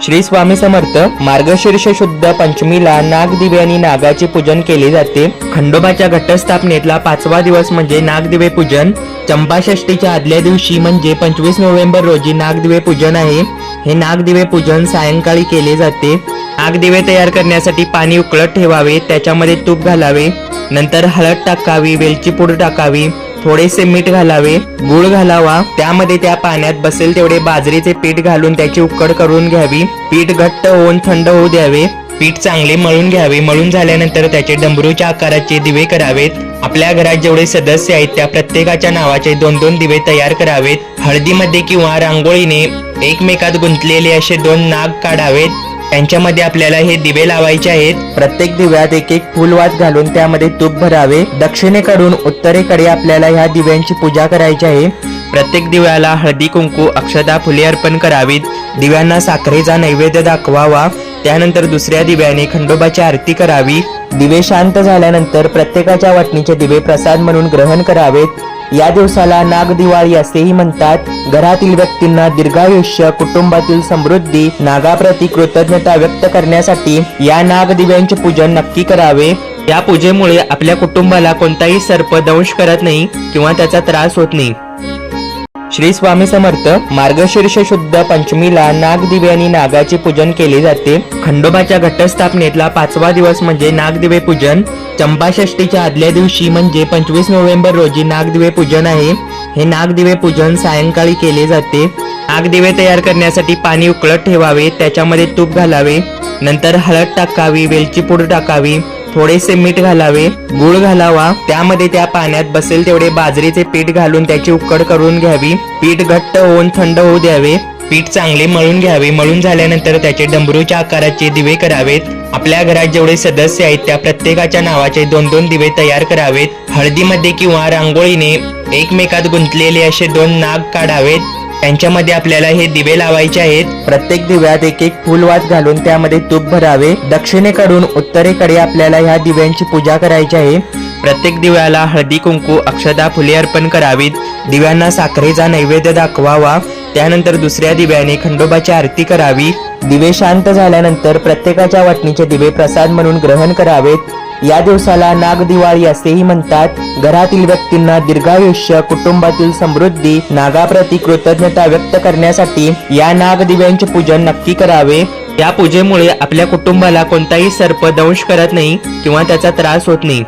श्री स्वामी समर्थ मार्गशीर्ष शुद्ध पंचमीला नागदिवे आणि नागाचे पूजन केले जाते। खंडोबाच्या घटस्थापनेतला 5वा दिवस म्हणजे नागदिवे पूजन। चंपाषष्ठीच्या आदल्या दिवशी म्हणजे 25 नोव्हेंबर रोजी नागदिवे पूजन आहे। हे नागदिवे पूजन सायंकाळी केले जाते। नागदिवे तयार करण्यासाठी पाणी उकळत ठेवावे, त्याच्यामध्ये तूप घालावे, नंतर हळद टाकावी, वेलची पूड टाकावी, थोडेसे मीठ घालावे, गुळ घालावा, त्यामध्ये त्या पाण्यात बसेल तेवढे बाजरीचे पीठ घालून त्याची उकड करून घ्यावी। पीठ घट्ट होऊन थंड होऊ द्यावे। पीठ चांगले मळून घ्यावे। मळून झाल्यानंतर त्याचे डमरूच्या आकाराचे दिवे करावेत। आपल्या घरात जेवढे सदस्य आहेत त्या प्रत्येकाच्या नावाचे 2-2 दिवे तयार करावेत। हळदीमध्ये किंवा रांगोळीने एकमेकात गुंतलेले असे 2 नाग काढावेत। त्यांच्यामध्ये आपल्याला हे दिवे लावायचे आहेत। प्रत्येक दिव्यात एक फुलवात घालून त्यामध्ये तूप भरावे। दक्षिणेकडून उत्तरेकडे आपल्याला ह्या दिव्यांची पूजा करायची आहे। प्रत्येक दिव्याला हळदी कुंकू अक्षता फुले अर्पण करावीत। दिव्यांना साखरेचा नैवेद्य दाखवावा। त्यानंतर दुसऱ्या दिव्याने खंडोबाची आरती करावी। दिवे शांत झाल्यानंतर प्रत्येकाच्या वाटणीचे दिवे प्रसाद म्हणून ग्रहण करावेत। या दिवसाला नागदिवाळी असेही म्हणतात। घरातील व्यक्तींना दीर्घायुष्य, कुटुंबातील समृद्धी, नागाप्रती कृतज्ञता व्यक्त करण्यासाठी या नागदिव्यांचे पूजन नक्की करावे। या पूजेमुळे आपल्या कुटुंबाला कोणताही सर्प दंश करत नाही किंवा त्याचा त्रास होत नाही। श्री स्वामी समर्थ मार्गशीर्ष शुद्ध पंचमीला नागदिवे आणि नागाचे पूजन केले जाते। खंडोबाच्या घटस्थापनेतला 5वा दिवस म्हणजे नागदिवे पूजन। चंपाषष्ठीच्या आदल्या दिवशी म्हणजे 25 नोव्हेंबर रोजी नागदिवे पूजन आहे। हे नागदिवे पूजन सायंकाळी केले जाते। नागदिवे तयार करण्यासाठी पाणी उकळत ठेवावे, त्याच्यामध्ये तूप घालावे, नंतर हळद टाकावी, वेलची पूड टाकावी, थोडेसे मीठ घालावे, गुळ घालावा, त्यामध्ये त्या पाण्यात बसेल तेवढे बाजरीचे पीठ घालून त्याची उकड करून घ्यावी। पीठ घट्ट होऊन थंड होऊ द्यावे। पीठ चांगले मळून घ्यावे। मळून झाल्यानंतर त्याचे डमरूच्या आकाराचे दिवे करावेत। आपल्या घरात जेवढे सदस्य आहेत त्या प्रत्येकाच्या नावाचे 2-2 दिवे तयार करावेत। हळदीमध्ये किंवा रांगोळीने एकमेकात गुंतलेले असे 2 नाग काढावेत। त्यांच्यामध्ये आपल्याला हे दिवे लावायचे आहेत। प्रत्येक दिव्यात एक फुलवात घालून त्यामध्ये तूप भरावे। दक्षिणेकडून उत्तरेकडे आपल्याला ह्या दिव्यांची पूजा करायची आहे। प्रत्येक दिव्याला हळदी कुंकू अक्षता फुले अर्पण करावीत। दिव्यांना साखरेचा नैवेद्य दाखवावा। त्यानंतर दुसऱ्या दिव्याने खंडोबाची आरती करावी। दिवे शांत झाल्यानंतर प्रत्येकाच्या वाटणीचे दिवे प्रसाद म्हणून ग्रहण करावेत। या दिवसाला नागदिवाळी असेही म्हणतात। घरातील व्यक्तींना दीर्घायुष्य, कुटुंबातील समृद्धी, नागाप्रती कृतज्ञता व्यक्त करण्यासाठी या नागदिव्यांचे पूजन नक्की करावे। या पूजेमुळे आपल्या कुटुंबाला कोणताही सर्प दंश करत नाही किंवा त्याचा त्रास होत नाही।